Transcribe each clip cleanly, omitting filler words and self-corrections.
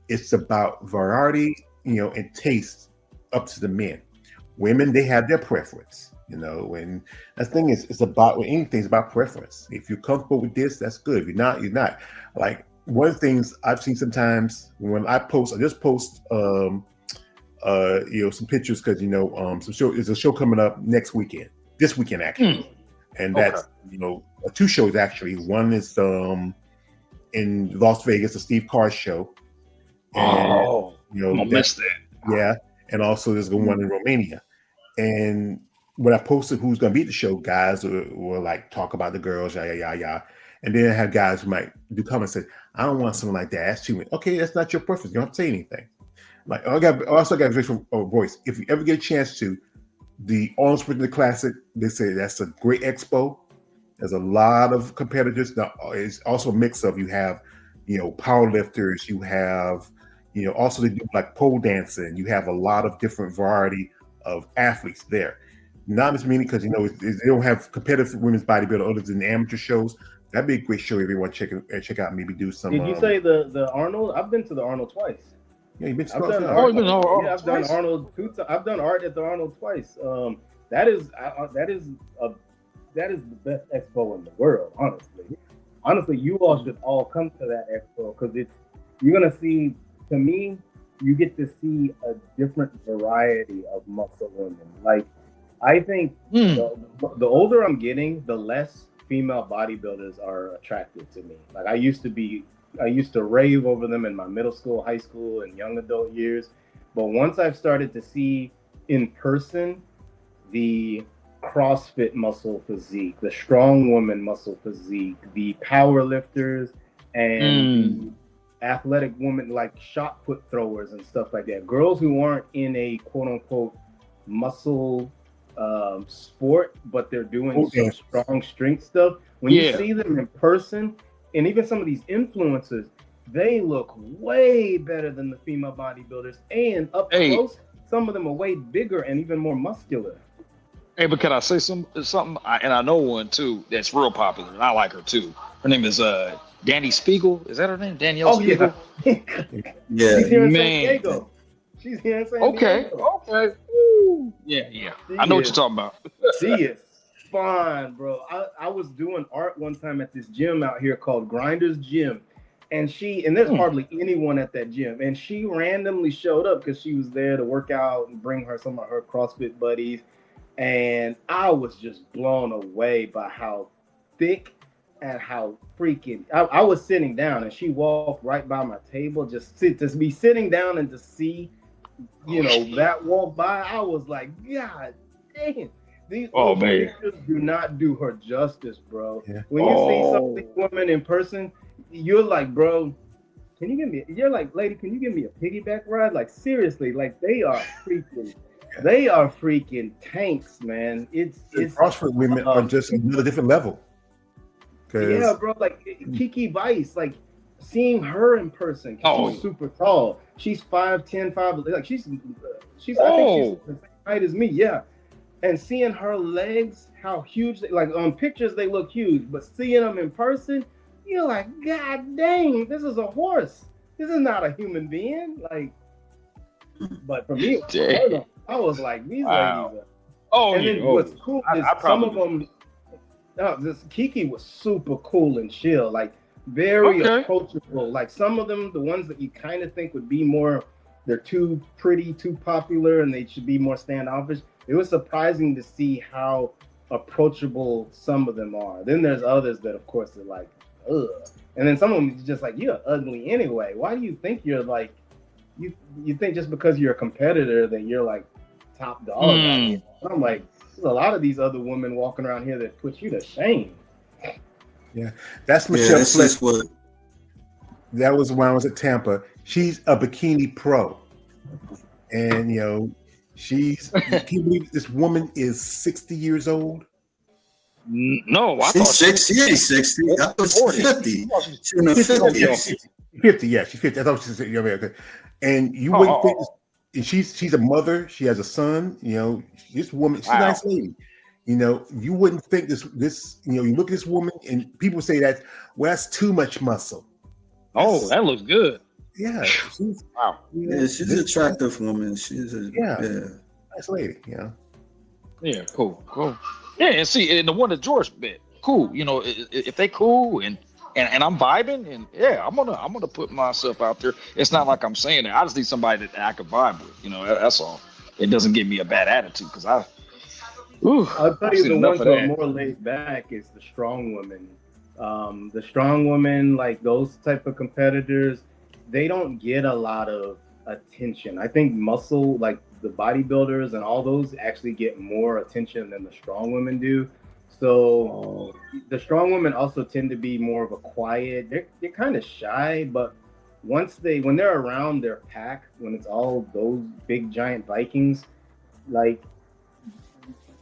it's about variety, and taste up to the men. Women, they have their preference, and the thing is, it's about with anything, it's about preference. If you're comfortable with this, that's good. If you're not, you're not. Like one of the things I've seen sometimes when I just post some pictures because some show there's a show coming up next weekend, this weekend actually, and Okay. that's two shows actually. One is in Las Vegas, the Steve Carr show, and I'm gonna miss that. yeah, and also there's one in Romania. And when I posted who's going to be at the show, guys will like talk about the girls, yeah. And then I have guys who might do come and say, I don't want something like that. That's too much. Okay, that's not your preference. You don't have to say anything. Like I also got a visual voice. If you ever get a chance to, the Arnold Schwarzenegger Classic, they say that's a great expo. There's a lot of competitors. Now, it's also a mix of you have, power lifters. You have, also they do like pole dancing. You have a lot of different variety of athletes there. Not as many because they don't have competitive women's bodybuilding other than the amateur shows. That'd be a great show if everyone check out. Maybe do some. Did you say the Arnold? I've been to the Arnold twice. Yeah, you've been. I've done Arnold. Yeah, I've done Arnold 2 times. I've done art at the Arnold twice. That is the best expo in the world. Honestly, you all should all come to that expo because you're gonna see. To me, you get to see a different variety of muscle women. Like, I think the older I'm getting, the less female bodybuilders are attractive to me. Like, I used to rave over them in my middle school, high school, and young adult years. But once I've started to see in person the CrossFit muscle physique, the strong woman muscle physique, the power lifters, and the athletic women like shot put throwers and stuff like that. Girls who aren't in a quote unquote muscle sport, but they're doing some strong strength stuff. When you see them in person, and even some of these influencers, they look way better than the female bodybuilders. And up close, some of them are way bigger and even more muscular. Hey, but can I say something? And I know one too that's real popular, and I like her too. Her name is Danny Spiegel. Is that her name? Danielle Spiegel? Yeah. She's here in San Diego. She's here in San Diego. Okay. Ooh. Yeah. I know what you're talking about. She is fun, bro. I was doing art one time at this gym out here called Grinders Gym. And there's hardly anyone at that gym. And she randomly showed up because she was there to work out and bring her some of her CrossFit buddies. And I was just blown away by how thick and how freaking. I was sitting down and she walked right by my table. Just be sitting down and to see, that walk by. I was like, God damn. These pictures do not do her justice, bro. Yeah. When you see some of these women in person, you're like, bro, you're like, lady, can you give me a piggyback ride? Like, seriously, like they are freaking tanks, man. It's CrossFit women are just another different level. Yeah, bro, like Kiki Vice, like seeing her in person, she's super tall. She's 5'10", 5, like she's I think she's the same height as me, yeah. And seeing her legs, how huge like on pictures they look huge, but seeing them in person, you're like, God dang, this is a horse. This is not a human being. Like, but for me, I was like, these ladies are. What's cool is some of them. This Kiki was super cool and chill, like very approachable. Like some of them, the ones that you kind of think would be more, they're too pretty, too popular, and they should be more standoffish. It was surprising to see how approachable some of them are. Then there's others that, of course, are like, ugh. And then some of them is just like, you're ugly anyway. Why do you think you're like, you think just because you're a competitor that you're like top dog? I'm like, there's a lot of these other women walking around here that put you to shame. Yeah, that's Michelle Fletcher. That was when I was at Tampa. She's a bikini pro, and she's. Can you believe this woman is 60 years old? No, I she's 60. She ain't 60. I thought she's 50. She's in her 50s. 50, yeah, she's 50. I thought she said, okay. And you wouldn't think. She's a mother. She has a son. This woman. She's a nice lady. You wouldn't think this. You look at this woman, and people say that. Well, that's too much muscle. That looks good. Yeah, she's wow. Yeah, she's an attractive woman. She's a nice lady. Yeah. Yeah, cool. Yeah, and see, and the one that George bet, cool. You know, if they cool and I'm vibing, and yeah, I'm gonna put myself out there. It's not like I'm saying that. I just need somebody that I can vibe with. You know, that's all. It doesn't give me a bad attitude because I'll tell you the ones who are more laid back is the strong women. The strong women, like those type of competitors, they don't get a lot of attention. I think muscle, like the bodybuilders and all those, actually get more attention than the strong women do. So the strong women also tend to be more of a quiet. They're kind of shy, but when they're around their pack, when it's all those big giant Vikings, like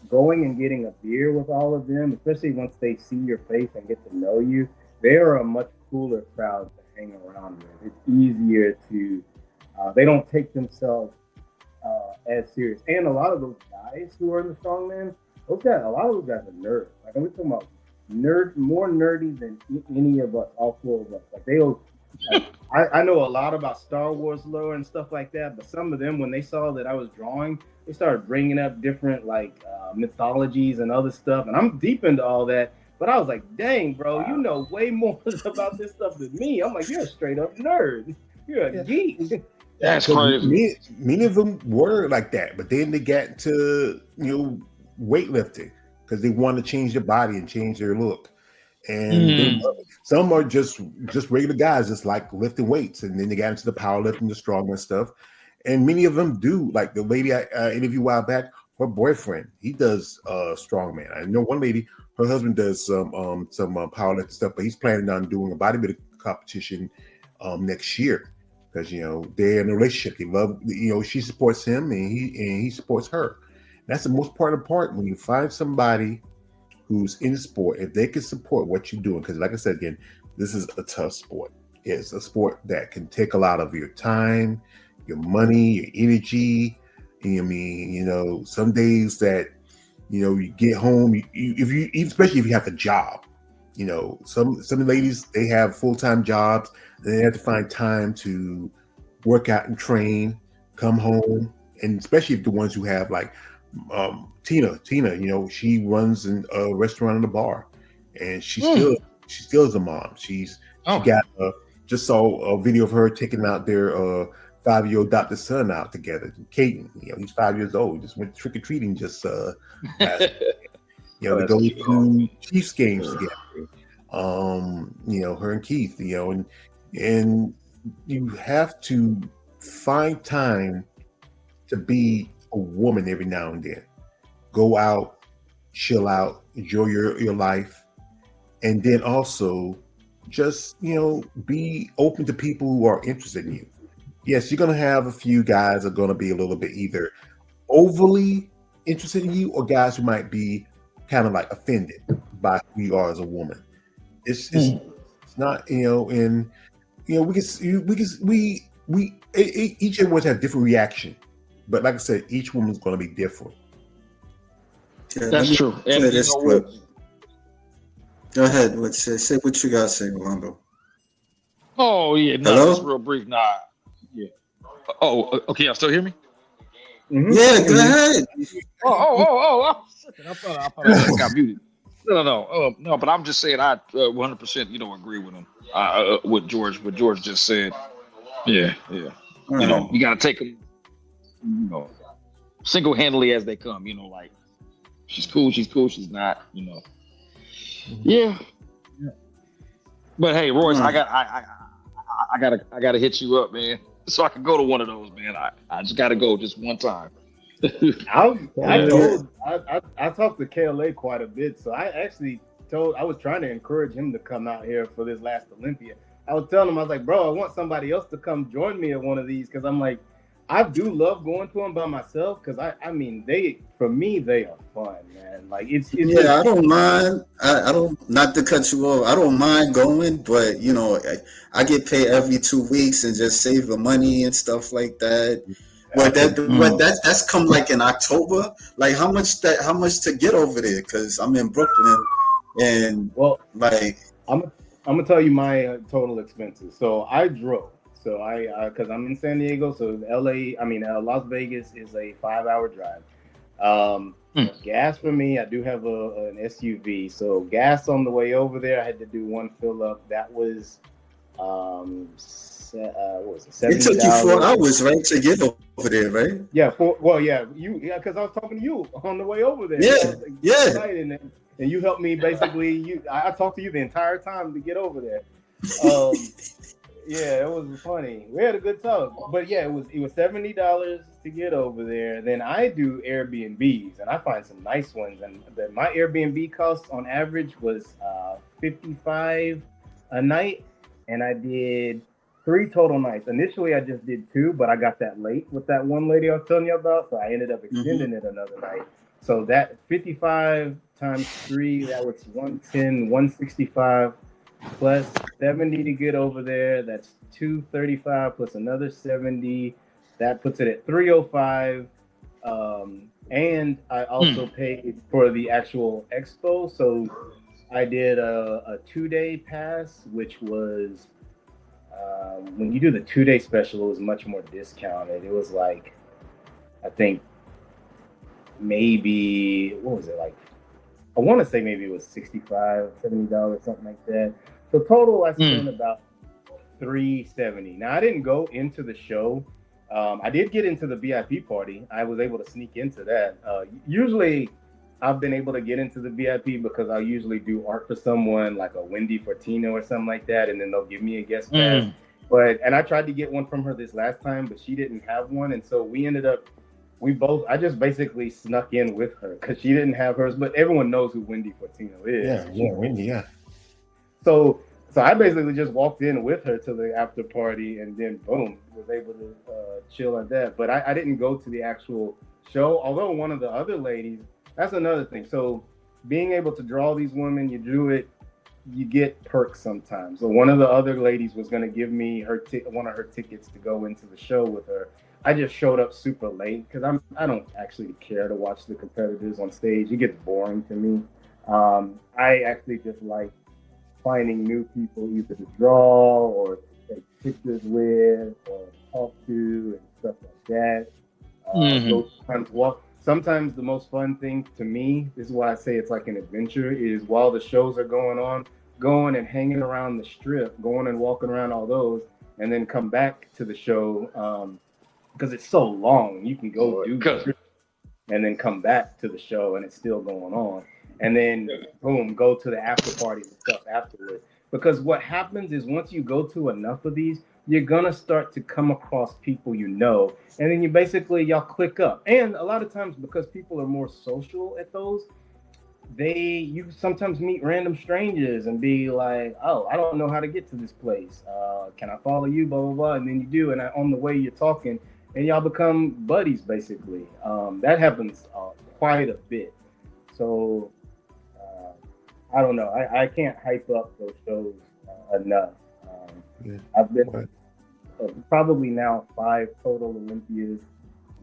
going and getting a beer with all of them, especially once they see your face and get to know you, they are a much cooler crowd to hang around with. It's easier to, they don't take themselves as serious. And a lot of those guys who are in the strongman, a lot of those guys are nerds. Like, we're talking about more nerdy than any of us, all four of us. Like, they'll, like, I know a lot about Star Wars lore and stuff like that, but some of them, when they saw that I was drawing, they started bringing up different mythologies and other stuff, and I'm deep into all that. But I was like, dang, bro, you know way more about this stuff than me. I'm like, you're a straight up nerd. You're a geek. That's crazy. Many of them were like that, but then they got to weightlifting because they want to change their body and change their look. And some are just regular guys, just like lifting weights, and then they got into the powerlifting, the strongman stuff. And many of them do. Like the lady I interviewed a while back, her boyfriend, he does strongman. I know one lady, her husband does some powerlifting stuff, but he's planning on doing a bodybuilding competition next year because they're in a relationship. They love, she supports him and he supports her. That's the most important part when you find somebody who's in sport, if they can support what you're doing. Because like I said again, this is a tough sport. It's a sport that can take a lot of your time, your money, your energy. Some days that you get home, especially if you have a job. Some ladies, they have full-time jobs, and they have to find time to work out and train, come home, and especially if the ones who have like Tina, she runs a restaurant and a bar, and she still is a mom. She got just saw a video of her taking out their 5-year-old adopted son out together. Caden, he's 5 years old. Just went trick or treating. They go to Chiefs games together. Her and Keith. And you have to find time to be a woman every now and then. Go out, chill out, enjoy your life, and then also just be open to people who are interested in you. Yes, you're gonna have a few guys that are gonna be a little bit either overly interested in you or guys who might be kind of like offended by who you are as a woman. It's not and each of us have different reaction, but like I said, each woman's gonna be different. Yeah, that's true. And go ahead. Say what you gotta say, Orlando. Oh yeah, no, just real brief. Nah. Yeah. Oh, okay. Y'all still hear me? Mm-hmm. Yeah, go ahead. Oh. I thought I got muted. No. But I'm just saying, I 100%, agree with him. What George just said. Yeah. Right. You got to take them, single-handedly as they come. Like she's cool, she's not. Yeah. But hey, Royce, I gotta hit you up, man. So I can go to one of those, man. I just got to go just one time. I talked to KLA quite a bit, so I was trying to encourage him to come out here for this last Olympia. I was telling him, I was like, bro, I want somebody else to come join me at one of these because I'm like, I do love going to them by myself because I mean they are fun, man. Like it's I don't mind. I don't, not to cut you off, I don't mind going, but I get paid every 2 weeks and just save the money and stuff like that. But that's come like in October. Like how much to get over there? Because I'm in Brooklyn, and I'm gonna tell you my total expenses. So I drove. So because I'm in San Diego, so Las Vegas is a 5-hour drive. Gas for me, I do have an SUV, so gas on the way over there, I had to do one fill up. That was what was it? $70. It took you 4 hours, right, to get over there, right? Yeah, because I was talking to you on the way over there. Yeah. And you helped me basically. I talked to you the entire time to get over there. Yeah, it was funny. We had a good talk, but yeah, it was $70 to get over there. Then I do Airbnbs, and I find some nice ones. And my Airbnb cost on average was $55 a night, and I did 3 total nights. Initially, I just did 2, but I got that late with that one lady I was telling you about, so I ended up extending it another night. So that 55 times 3, that was 110, 165. Plus 70 to get over there. That's 235 plus another 70. That puts it at 305. And I also paid for the actual expo. So I did a 2-day pass, which was when you do the 2-day special, it was much more discounted. It was like, I think maybe, what was it like? I want to say maybe it was $65, $70, something like that. So total, I spent about $370. Now I didn't go into the show. I did get into the VIP party. I was able to sneak into that. Usually, I've been able to get into the VIP because I usually do art for someone like a Wendy Fortino or something like that, and then they'll give me a guest pass. And I tried to get one from her this last time, but she didn't have one, and so I just basically snuck in with her because she didn't have hers, but everyone knows who Wendy Fortino is. Yeah, Wendy, yeah. So I basically just walked in with her to the after party, and then boom, was able to chill at that. But I didn't go to the actual show, although one of the other ladies, that's another thing. So being able to draw these women, you get perks sometimes. So one of the other ladies was going to give me one of her tickets to go into the show with her. I just showed up super late because I don't actually care to watch the competitors on stage. It gets boring to me. I actually just like finding new people either to draw or to take pictures with or talk to and stuff like that. Sometimes the most fun thing to me, this is why I say it's like an adventure, is while the shows are going on, going and hanging around the strip, going and walking around all those, and then come back to the show because it's so long. You can go do the strip and then come back to the show and it's still going on. And then, boom, go to the after party and stuff afterwards. Because what happens is once you go to enough of these, you're going to start to come across people you know. And then y'all click up. And a lot of times, because people are more social at those, you sometimes meet random strangers and be like, oh, I don't know how to get to this place. Can I follow you? Blah, blah, blah. And then you do. And on the way you're talking, and y'all become buddies, basically. That happens quite a bit. So I don't know. I can't hype up those shows enough. I've been probably now 5 total Olympias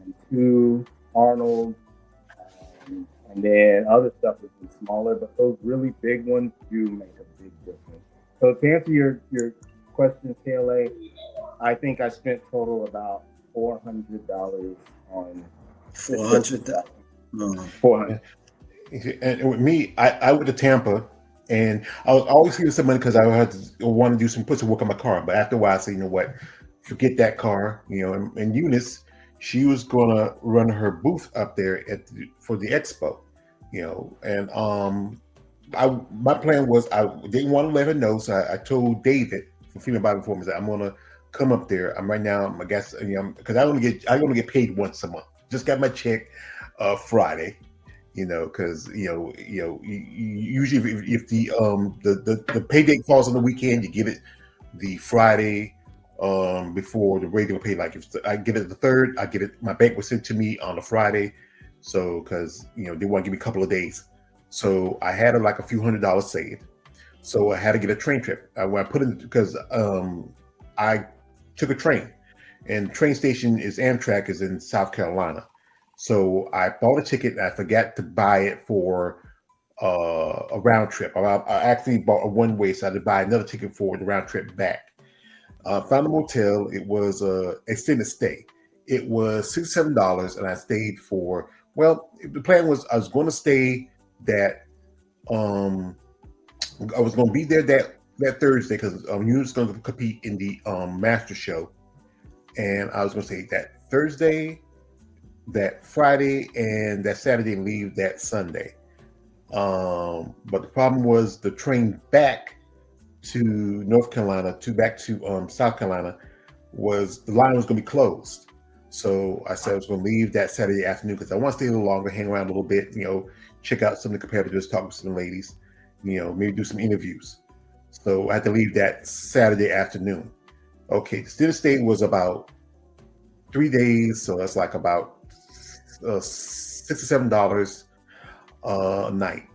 and 2 Arnold, and then other stuff has been smaller, but those really big ones do make a big difference. So to answer your question, KLA, I think I spent total about $400 on $400. $400. And with me, I went to Tampa, and I was always giving some money because I had to want to do some put some work on my car. But after a while, I said, you know what, forget that car. And Eunice, she was gonna run her booth up there for the expo. And my plan was I didn't want to let her know, so I told David from Female Body Performance that I'm gonna come up there. I'm right now, I guess, because I only get paid once a month. Just got my check Friday. Because usually if the pay date falls on the weekend, you get it the Friday before the regular pay. Like if I get it the 3rd, I get it. My bank was sent to me on the Friday, so because they want to give me a couple of days. So I had like a few $100s saved. So I had to get a train trip. When I put in because I took a train, and train station is Amtrak is in South Carolina. So I bought a ticket and I forgot to buy it for a round trip. I actually bought a one-way, so I had to buy another ticket for the round trip back. Found a motel. It was a extended stay. It was $67, and I stayed for. Well, the plan was I was going to stay that. I was going to be there that Thursday because you was going to compete in the master show, and I was going to stay that Thursday, that Friday, and that Saturday, and leave that Sunday. But the problem was the train back to North Carolina, back to South Carolina, the line was going to be closed. So I said I was going to leave that Saturday afternoon because I want to stay a little longer, hang around a little bit, check out some of the competitors, talk with some ladies, maybe do some interviews. So I had to leave that Saturday afternoon. Okay, the student stay was about 3 days, so that's like about $6 or $7 a night.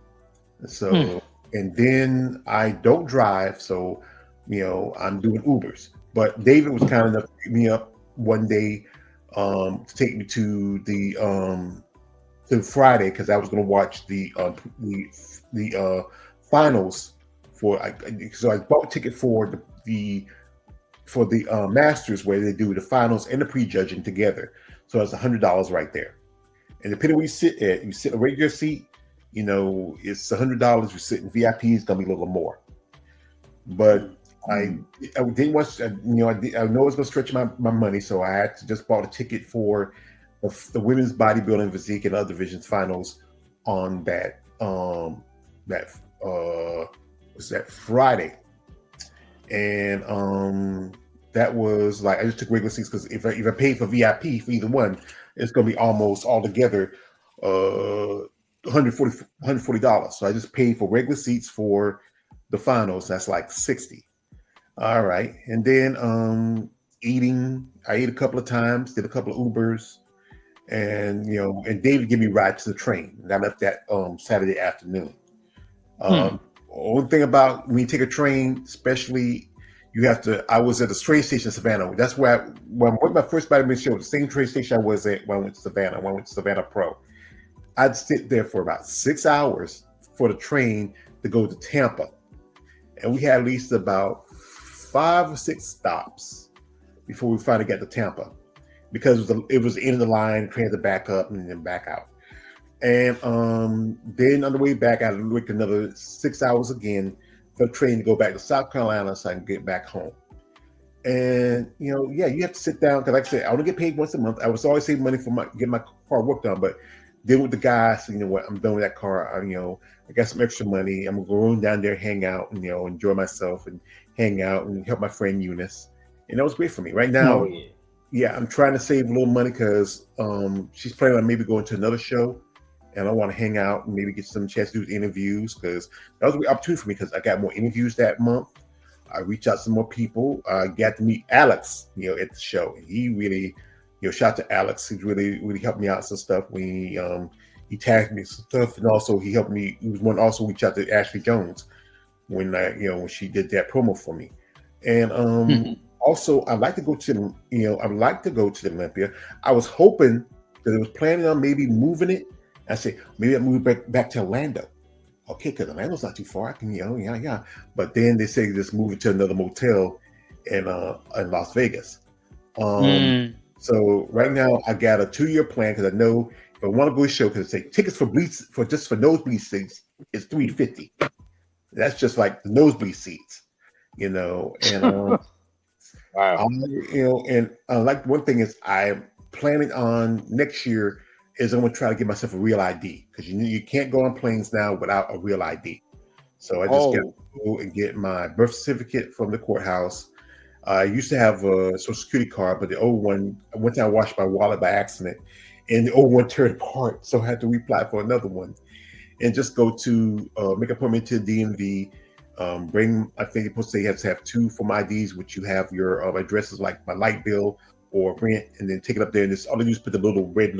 So, and then I don't drive, so I'm doing Ubers. But David was kind enough to pick me up one day to take me to the Friday because I was going to watch the finals so I bought a ticket for the Masters where they do the finals and the prejudging together. So that's $100 right there. And depending where you sit at, you sit a regular seat, it's $100. You sit in VIP, it's gonna be a little more. But I didn't want to, I know it's gonna stretch my money, so I had to just bought a ticket for the women's bodybuilding physique and other divisions finals on that Friday. And that was like I just took regular seats because if I paid for VIP for either one, it's gonna be almost altogether $140. So I just paid for regular seats for the finals. That's like $60. All right. And then eating, I ate a couple of times, did a couple of Ubers, and and David gave me a ride to the train. And I left that Saturday afternoon. Only thing about when you take a train, especially I was at the train station in Savannah. That's where when I went my first bodybuilding show, the same train station I was at when I went to Savannah. When I went to Savannah Pro, I'd sit there for about 6 hours for the train to go to Tampa. And we had at least about 5 or 6 stops before we finally got to Tampa because it was the end of the line, train had to back up and then back out. And then on the way back, I had to wait another 6 hours again for the train to go back to South Carolina so I can get back home. And you have to sit down because, like I said, I only get paid once a month. I was always saving money for getting my car work done, but then with the guy, so what, I'm done with that car. I got some extra money. I'm going down there, hang out, and enjoy myself and hang out and help my friend Eunice. And that was great for me. Right now, I'm trying to save a little money because she's planning on maybe going to another show. And I want to hang out and maybe get some chance to do interviews because that was a great opportunity for me because I got more interviews that month. I reached out to some more people. I got to meet Alex, at the show. And he really, shout out to Alex. He really helped me out some stuff when he tagged me some stuff, and also he helped me. He was one also reach out to Ashley Jones when when she did that promo for me. And also I'd like to go to the Olympia. I was hoping that it was planning on maybe moving it. I said, maybe I'll move back to Orlando. Okay, because Orlando's not too far. I can, But then they say just move it to another motel in Las Vegas. So right now I got a 2-year plan because I know if I want to go to a show, because they say tickets for nosebleed seats is $350. That's just like the nosebleed seats, and wow. And like one thing is I'm planning on next year is I'm going to try to get myself a real ID because you can't go on planes now without a real ID. So I just got to go and get my birth certificate from the courthouse. I used to have a Social Security card, but the old one, one time I washed my wallet by accident, and the old one turned apart, so I had to reapply for another one. And just go to make an appointment to DMV. Bring, I think you're supposed to say you have to have 2 form IDs, which you have your addresses like my light bill or rent, and then take it up there. And all I do is put the little red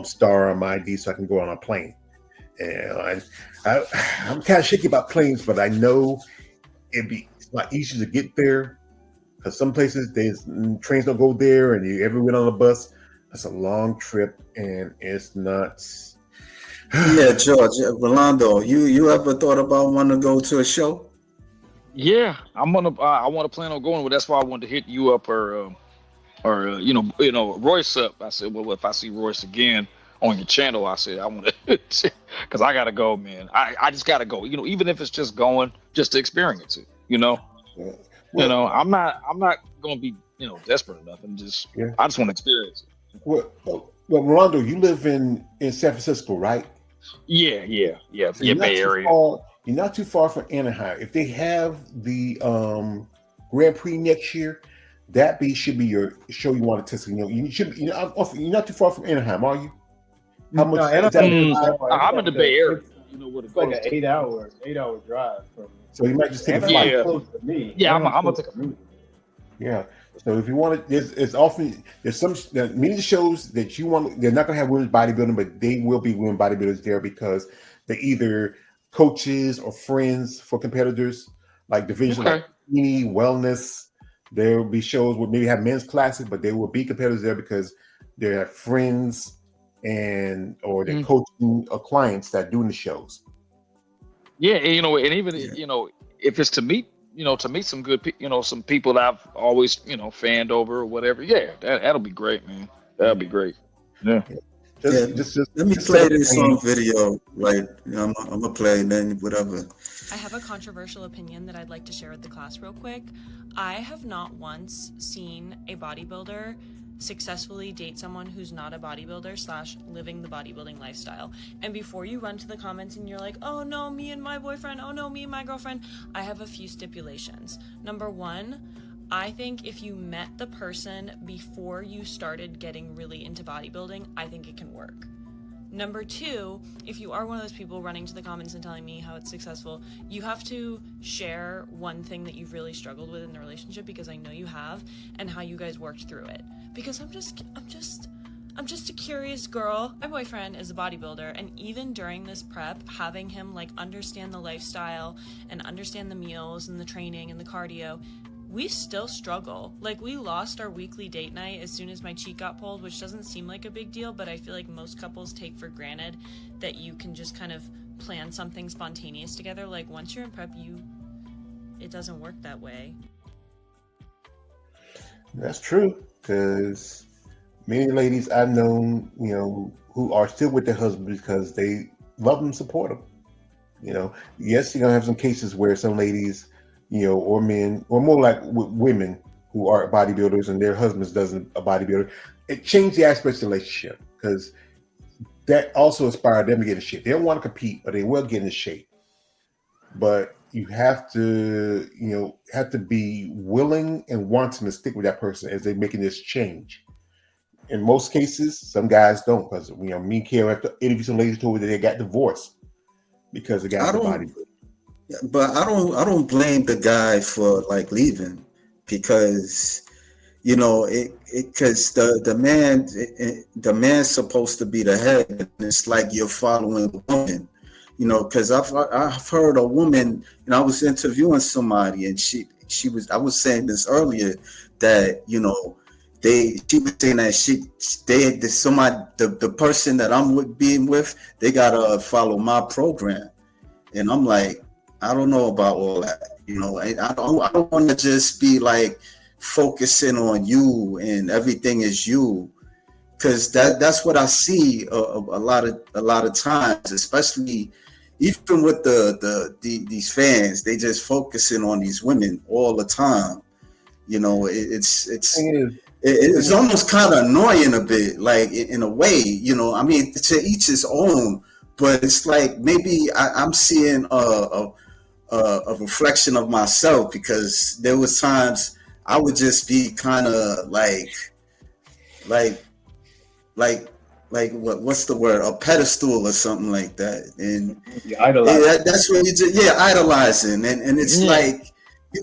star on my ID so I can go on a plane. And I'm kind of shaky about planes, but I know it'd be a lot easier to get there because some places trains don't go there, and you ever went on a bus, that's a long trip, and it's not. Yeah, George, Rolando, you ever thought about wanting to go to a show? Yeah, I'm gonna. I want to plan on going. Well, that's why I wanted to hit you up or Royce up. I said, well, if I see Royce again on your channel, I said I want to, because I gotta go, man. I just gotta go. Even if it's just going, just to experience it. Yeah. Well, I'm not gonna be desperate enough, and just yeah. I just want to experience it. Well, Rolando, you live in San Francisco, right? Yeah, So you're Bay Area. You're not too far from Anaheim. If they have the Grand Prix next year, that should be your show you want to test. You should. You're not too far from Anaheim, are you? How much? I'm in the Bay Area. It's like an 8-hour drive from me. So you might just take a flight. Close to me. Yeah, I'm gonna take a flight. Yeah. So if you want to, there's some many of the shows that you want. They're not going to have women's bodybuilding, but they will be women bodybuilders there because they're either coaches or friends for competitors, like division like wellness. There will be shows where maybe have men's classes, but they will be competitors there because they're friends or they're coaching or clients that are doing the shows. Yeah, and even if it's to meet some good, some people that I've always, fanned over or whatever. Yeah, that'll be great, man. That'll be great. Yeah. Just let me play this song video, right? I'm gonna play and then whatever. I have a controversial opinion that I'd like to share with the class real quick. I have not once seen a bodybuilder successfully date someone who's not a bodybuilder / living the bodybuilding lifestyle. And before you run to the comments and you're like, oh no, me and my boyfriend, oh no, me and my girlfriend, I have a few stipulations. Number one, I think if you met the person before you started getting really into bodybuilding, I think it can work. Number two, if you are one of those people running to the comments and telling me how it's successful, you have to share one thing that you've really struggled with in the relationship, because I know you have, and how you guys worked through it. Because I'm just a curious girl. My boyfriend is a bodybuilder, and even during this prep, having him understand the lifestyle and understand the meals and the training and the cardio, we still struggle. We lost our weekly date night as soon as my cheek got pulled, which doesn't seem like a big deal, but I feel like most couples take for granted that you can just kind of plan something spontaneous together. Once you're in prep, it doesn't work that way. That's true, because many ladies I've known, who are still with their husbands because they love them, support them. Yes, you're gonna have some cases where some ladies, or men, or more like women who are bodybuilders and their husbands doesn't a bodybuilder. It changed the aspects of the relationship, because that also inspired them to get in shape. They don't want to compete, but they will get in shape. But you have to, be willing and wanting to stick with that person as they're making this change. In most cases, some guys don't, because me and Kale have to interview some ladies told me that they got divorced because they got the bodybuilding. But I don't blame the guy for leaving, because because the man's supposed to be the head, and it's like you're following the woman, because I've heard a woman, I was interviewing somebody, and I was saying this earlier, that she was saying that the person that I'm being with, they gotta follow my program, and I'm like, I don't know about all that. I don't want to just be focusing on you and everything is you, because that's what I see a lot of times, especially even with these fans. They just focusing on these women all the time. It's almost kind of annoying a bit, in a way. I mean, to each his own, but it's maybe I'm seeing a reflection of myself, because there was times I would just be kind of what's the word, a pedestal or something like that, and that's what you do, idolizing, and it's you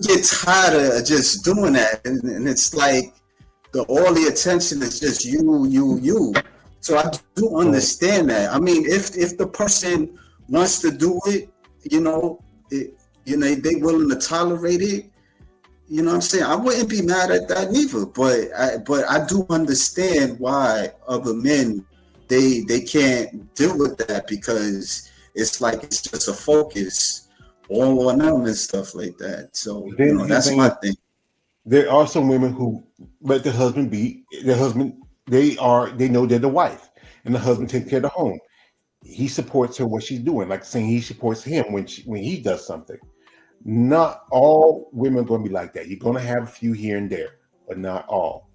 get tired of just doing that, and it's all the attention is just you. So I do understand that. I mean, if the person wants to do it, they willing to tolerate it. You know what I'm saying? I wouldn't be mad at that neither. But I do understand why other men they can't deal with that, because it's it's just a focus all on them and stuff like that. So that's my thing. There are some women who let their husband be their husband. They know they're the wife, and the husband takes care of the home. He supports her what she's doing, like saying he supports him when he does something. Not all women are going to be like that. You're going to have a few here and there, but not all.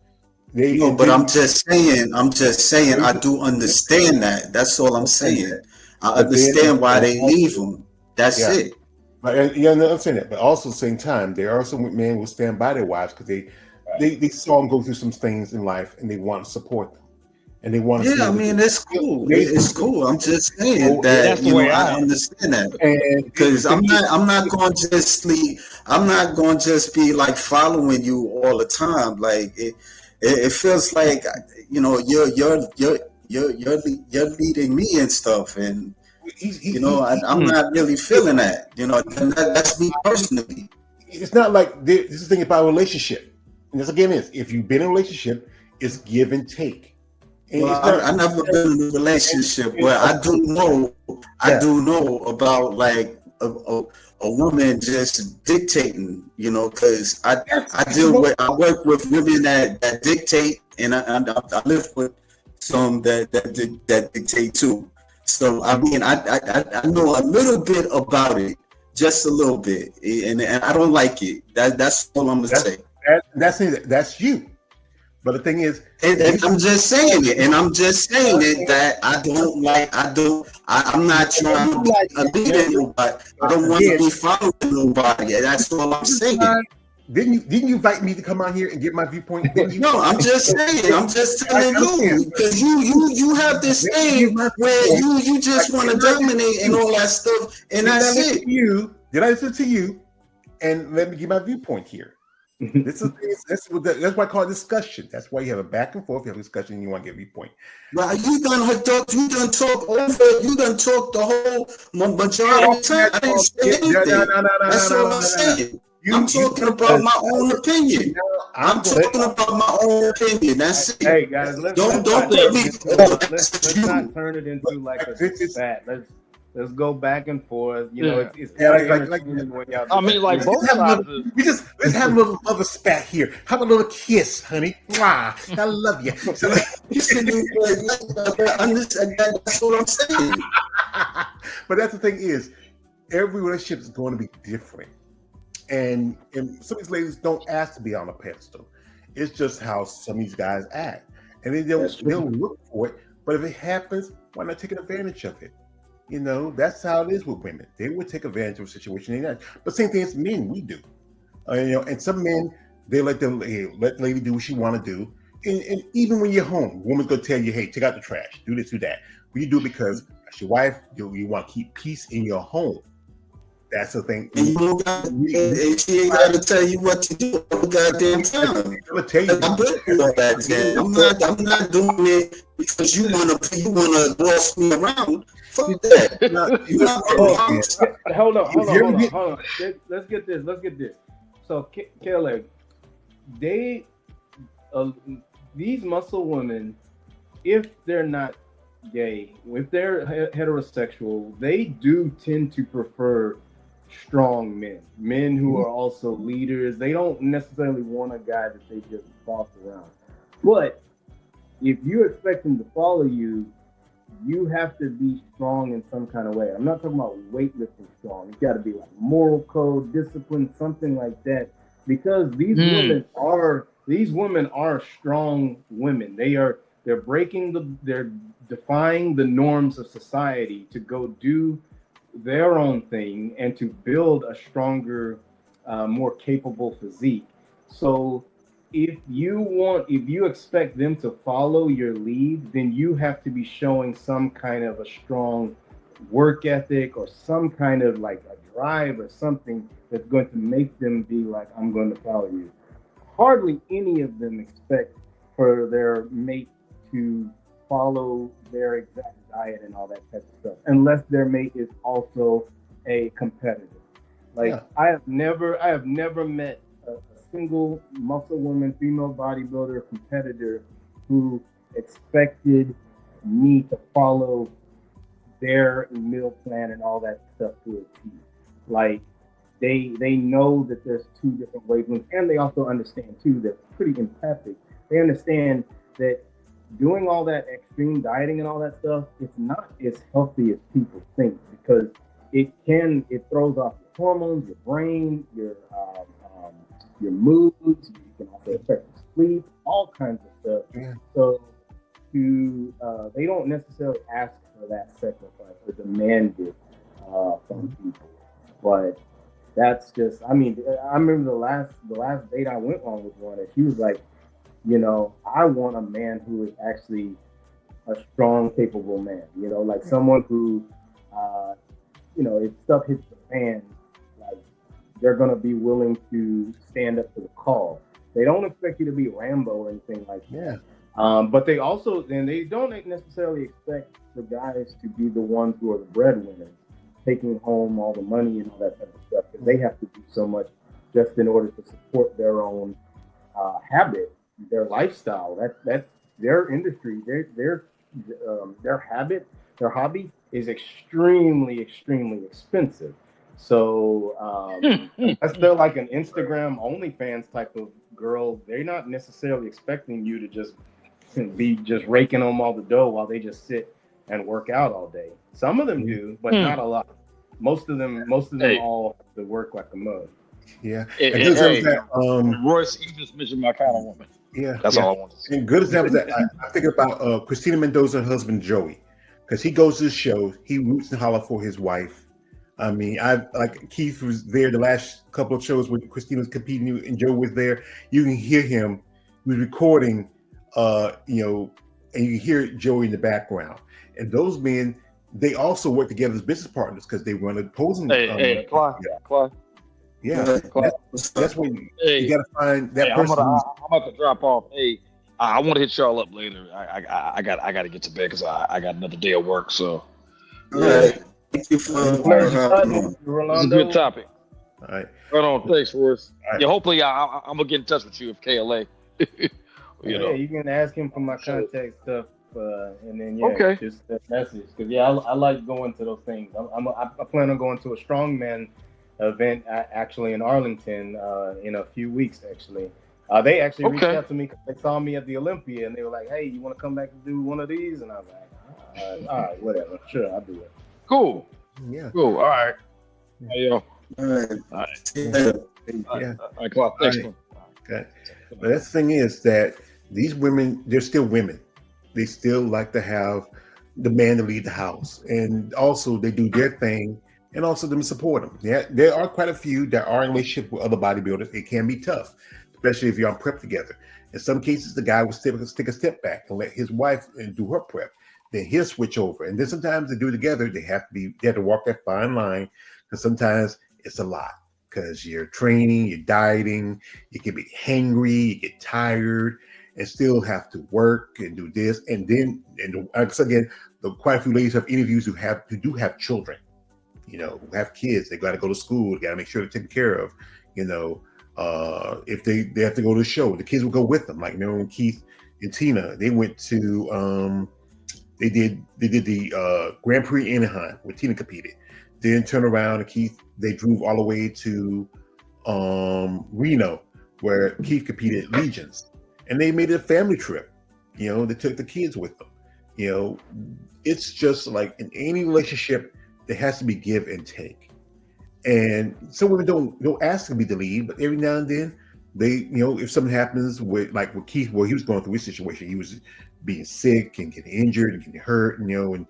I'm just saying. I do understand that. That's all I'm saying. I understand why they leave them. That's it. But you understand that. But also, at the same time, there are some men who stand by their wives because they saw them go through some things in life and they want to support them. And they want to. Yeah, I mean, it's cool. It's cool. I'm just saying that I understand that because I'm not going to just sleep. I'm not going to just be like following you all the time. Like it feels like you're leading me and stuff, and I'm not really feeling that. That's me personally. It's not like this is the thing about a relationship. And this again is if you've been in a relationship, it's give and take. Well, I never been in a relationship, but I do know about like a woman just dictating, because I work with women that dictate, and I live with some that dictate too. So I mean, I know a little bit about it, just a little bit, and I don't like it. That's all I'm gonna say. That's you. But the thing is, and I'm just saying it, that I don't like. I'm not trying to be a leader, nobody. I don't want to be following nobody. That's all I'm saying. Didn't you invite me to come out here and get my viewpoint? No, I'm just saying. I'm just telling you because you have this thing where you just want to dominate and all that stuff, and that's it. Did I listen to you? And let me give my viewpoint here. That's why I call it discussion. That's why you have a back and forth. You have a discussion, and you want to get a viewpoint. Well, you done talk over. You done talk the whole majority of the time. I didn't say anything. That's all I'm saying. I'm talking about my own opinion. I'm talking about my own opinion. That's it. Hey guys, let's not turn it into like a spat. Let's go back and forth. It's like I mean, like both sides. Let's have a little other spat here. How about a little kiss, honey? Mwah, I love you. That's what I'm saying. But that's the thing is, every relationship is going to be different, and some of these ladies don't ask to be on a pedestal. It's just how some of these guys act, and they'll look for it. But if it happens, why not take advantage of it? That's how it is with women. They would take advantage of a situation. But same thing as men, we do. And some men, they let the lady do what she want to do. And even when you're home, woman's going to tell you, hey, take out the trash, do this, do that. But you do it because that's your wife. You want to keep peace in your home. That's the thing. And she ain't got to tell you what to do all the goddamn time. I'm not doing it because you wanna boss me around. Fuck that. Hold on. Let's get this. So, Caleb, these muscle women, if they're not gay, if they're heterosexual, they do tend to prefer strong men who are also leaders. They don't necessarily want a guy that they just boss around. But if you expect him to follow you, you have to be strong in some kind of way. I'm not talking about weightlifting strong. It's got to be like moral code, discipline, something like that. Because these women are strong women. They're they're defying the norms of society to go do their own thing and to build a stronger, more capable physique. So if you expect them to follow your lead, then you have to be showing some kind of a strong work ethic or some kind of like a drive or something that's going to make them be like, I'm going to follow you. Hardly any of them expect for their mate to follow their exact diet and all that type of stuff, unless their mate is also a competitor. I have never met a single muscle woman, female bodybuilder, competitor who expected me to follow their meal plan and all that stuff to a T. like they know that there's two different wavelengths, and they also understand too, they're pretty empathic. They understand that doing all that extreme dieting and all that stuff, it's not as healthy as people think, because it throws off your hormones, your brain, your moods. You can also affect your sleep, all kinds of stuff. Yeah. So they don't necessarily ask for that sacrifice or demand it from people, but that's just, I mean, I remember the last date I went on with one, and she was like, I want a man who is actually a strong, capable man, like someone who, if stuff hits the fan, like they're going to be willing to stand up to the call. They don't expect you to be Rambo or anything like that. But they also, and they don't necessarily expect the guys to be the ones who are the breadwinners, taking home all the money and all that type of stuff, because they have to do so much just in order to support their own habit, their lifestyle. That's their industry, their habit, their hobby is extremely, extremely expensive. So they're like an Instagram OnlyFans type of girl. They're not necessarily expecting you to just be just raking them all the dough while they just sit and work out all day. Some of them do, but not a lot. Most of them all have to work like a mug. Yeah. Royce, you just mentioned my kind of woman. Yeah. That's all I want to say. And good example that I think about Christina Mendoza and her husband Joey, because he goes to the show, he roots and holler for his wife. I mean, Keith was there the last couple of shows when Christina was competing and Joe was there. You can hear him. He was recording, and you can hear Joey in the background. And those men, they also work together as business partners because they run opposing. Clive. Yeah, that's when you got to find that person. I'm about to drop off. Hey, I want to hit y'all up later. I got to get to bed because I got another day of work. So, all right. Thank you for it's a good topic. All right. Right on. Thanks, Royce. Right. Yeah, hopefully I'm gonna get in touch with you if KLA. You can ask him for my contact stuff, and then just that message. Because I like going to those things. I plan on going to a strongman event actually in Arlington in a few weeks. Actually, they actually reached out to me because they saw me at the Olympia, and they were like, "Hey, you want to come back and do one of these?" And I was like, "All right, whatever. Sure, I'll do it." Cool. Yeah. Cool. All right. Hey, yo. All right. All right. Yeah. All right, Clark. Thanks. Okay. But that's the thing is that these women, they're still women. They still like to have the man to lead the house, and also they do their thing, and also them support them. Yeah, there are quite a few that are in a relationship with other bodybuilders. It can be tough, especially if you're on prep together. In some cases, the guy will take a step back and let his wife do her prep. Then he'll switch over, and then sometimes they do it together. They have to walk that fine line, because sometimes it's a lot. Because you're training, you're dieting, you can be hangry, you get tired, and still have to work and do this. And then, again, quite a few ladies have interviews who do have children, who have kids. They got to go to school. They got to make sure they're taken care of. If they have to go to the show, the kids will go with them. Like, when Keith and Tina, they went to they did the Grand Prix Anaheim where Tina competed. Then turn around and Keith, they drove all the way to Reno where Keith competed at Legions, and they made it a family trip. They took the kids with them. It's just like in any relationship, there has to be give and take. And some women don't ask to be the lead, but every now and then they, if something happens with Keith, he was going through his situation. He was being sick and getting injured and getting hurt, and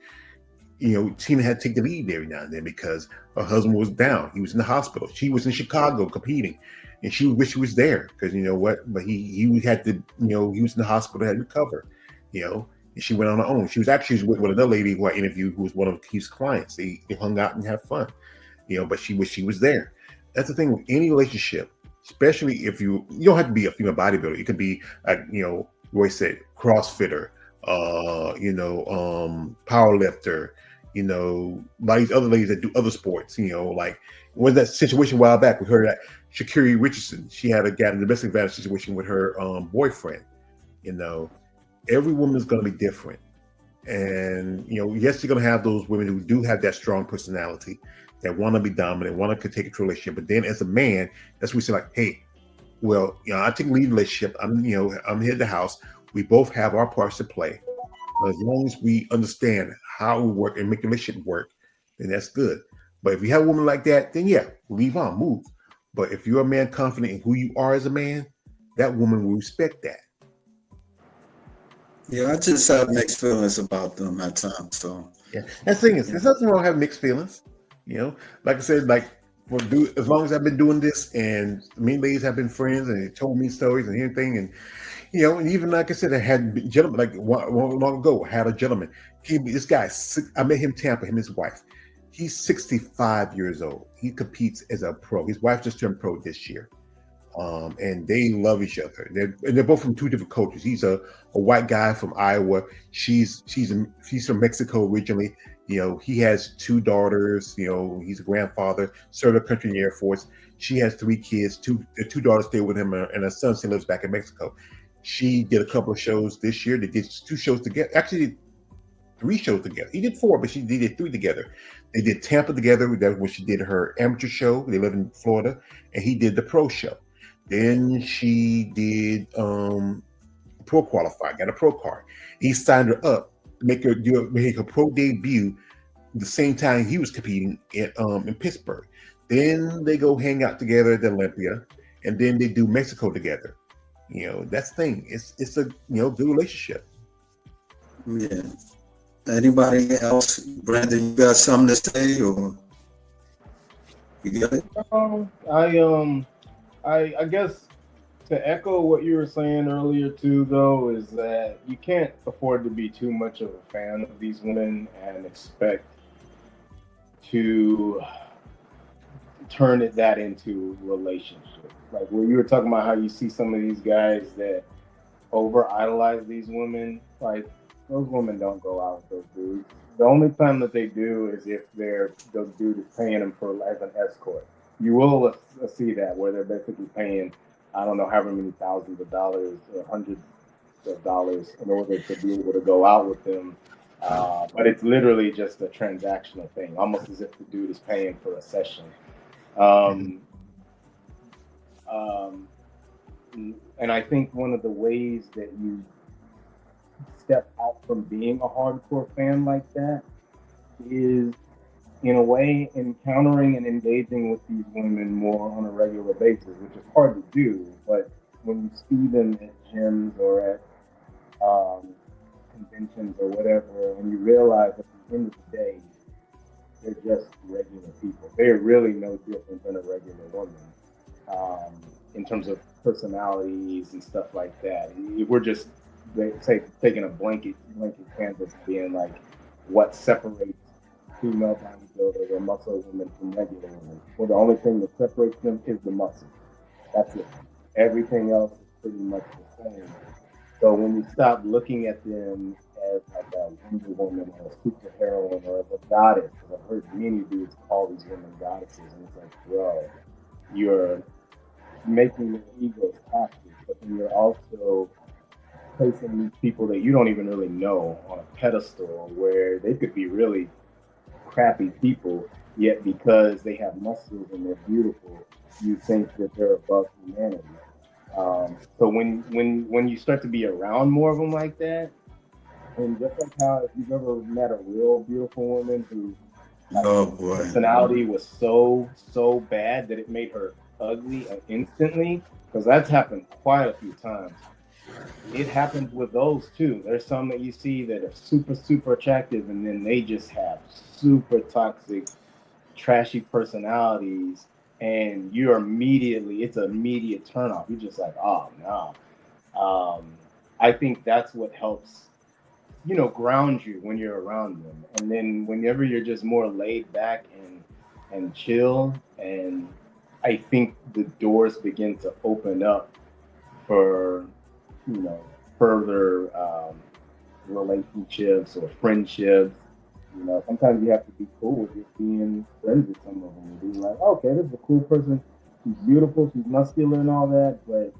Tina had to take the lead every now and then because her husband was down. He was in the hospital. She was in Chicago competing, and she wished she was there because but he had to, he was in the hospital, had to recover, and she went on her own. She was actually with another lady who I interviewed who was one of Keith's clients. They hung out and had fun, but she wished she was there. That's the thing with any relationship, especially if you don't have to be a female bodybuilder. You could be like, Roy said, CrossFitter, power lifter, like these other ladies that do other sports, like was that situation a while back we heard that Sha'Carri Richardson, she had a domestic advantage situation with her boyfriend. Every woman is going to be different. And yes, you're gonna have those women who do have that strong personality, that want to be dominant, want to take control of relationship. But then as a man, that's when we say like, hey, well, I take lead relationship. I'm here at the house. We both have our parts to play. As long as we understand how we work and make the relationship work, then that's good. But if you have a woman like that, then yeah, leave on, move. But if you're a man confident in who you are as a man, that woman will respect that. Yeah, I just have mixed feelings about them at times. So yeah, that's the thing is, there's nothing wrong with having mixed feelings. Like I said, like as long as I've been doing this, and me and ladies have been friends, and they told me stories and everything, and and even like I said, I had gentlemen like long ago. I had a gentleman. This guy, I met him in Tampa. Him and his wife. He's 65 years old. He competes as a pro. His wife just turned pro this year. And they love each other. They're both from two different cultures. He's a white guy from Iowa. She's from Mexico originally. He has two daughters. He's a grandfather, served the country in the Air Force. She has 3 kids. Two daughters stay with him, and a son still lives back in Mexico. She did a couple of shows this year. They did 2 shows together. Actually, 3 shows together. He did 4, but they did 3 together. They did Tampa together. That's when she did her amateur show. They live in Florida, and he did the pro show. Then she did pro qualify, got a pro card. He signed her up to make her pro debut the same time he was competing in Pittsburgh. Then they go hang out together at the Olympia, and then they do Mexico together. That's the thing. It's a good relationship. Yeah. Anybody else? Brandon, you got something to say, or you got it? I guess to echo what you were saying earlier too, though, is that you can't afford to be too much of a fan of these women and expect to turn that into a relationship. Like where you were talking about how you see some of these guys that over idolize these women, like those women don't go out with those dudes. The only time that they do is if the dude is paying them as an escort. You will see that where they're basically paying, I don't know, however many thousands of dollars or hundreds of dollars in order to be able to go out with them. But it's literally just a transactional thing, almost as if the dude is paying for a session. And I think one of the ways that you step out from being a hardcore fan like that is, in a way, encountering and engaging with these women more on a regular basis, which is hard to do. But when you see them at gyms or at conventions or whatever, and you realize at the end of the day, they're just regular people. They're really no different than a regular woman in terms of personalities and stuff like that. We're just taking a blanket canvas, being like, what separates female bodybuilder or muscle women from regular women? Well, the only thing that separates them is the muscle. That's it. Everything else is pretty much the same. So when you stop looking at them as like a Wonder Woman or a super heroine or as a goddess, because I've heard many dudes call these women goddesses, and it's like, bro, you're making their egos toxic, but then you're also placing these people that you don't even really know on a pedestal where they could be really crappy people, yet because they have muscles and they're beautiful, you think that they're above humanity. So when you start to be around more of them like that, and just like how if you've ever met a real beautiful woman who personality was so bad that it made her ugly instantly, because that's happened quite a few times. It happens with those too. There's some that you see that are super attractive, and then they just have super toxic, trashy personalities, and it's an immediate turnoff. You're just like, oh no. I think that's what helps, ground you when you're around them. And then whenever you're just more laid back and chill, and I think the doors begin to open up for further relationships or friendships. Sometimes you have to be cool with just being friends with some of them and be like, okay, this is a cool person. She's beautiful, she's muscular and all that, but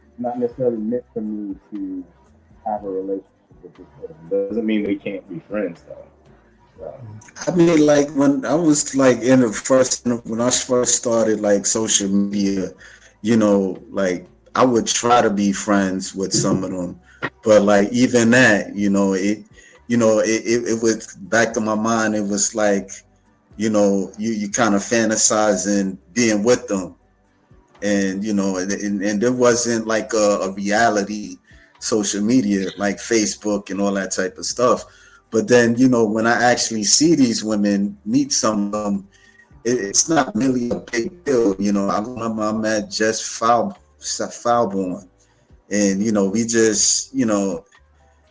it's not necessarily meant for me to have a relationship with with this person. Doesn't mean we can't be friends though. So. I mean, like when I was like when I first started like social media, you know, like I would try to be friends with some of them, but like even that, it was back to my mind. It was like, you kind of fantasizing being with them, and and there wasn't like a reality social media like Facebook and all that type of stuff. But then, when I actually see these women, meet some of them, it's not really a big deal. I remember I met Jess Falborn, and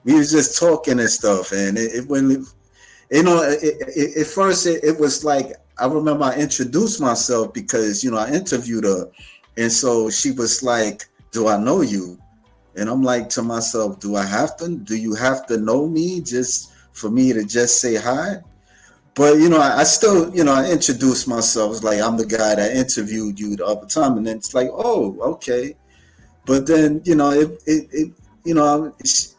we was just talking and stuff, and it when at first it was like, I remember I introduced myself because I interviewed her, and so she was like, "Do I know you?" And I'm like to myself, do you have to know me just for me to just say hi? But I still, I introduced myself. It's like, I'm the guy that interviewed you the other time, and then it's like, oh, okay. But then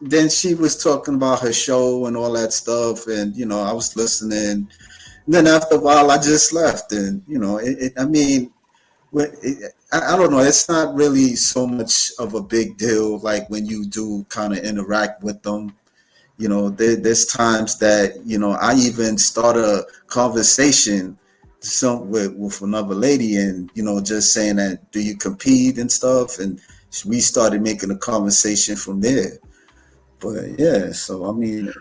then she was talking about her show and all that stuff, and I was listening. And then after a while, I just left, and I mean, I don't know. It's not really so much of a big deal. Like when you do kind of interact with them, there's times that I even start a conversation with another lady, and just saying that, do you compete and stuff, and we started making a conversation from there. But yeah, so I mean,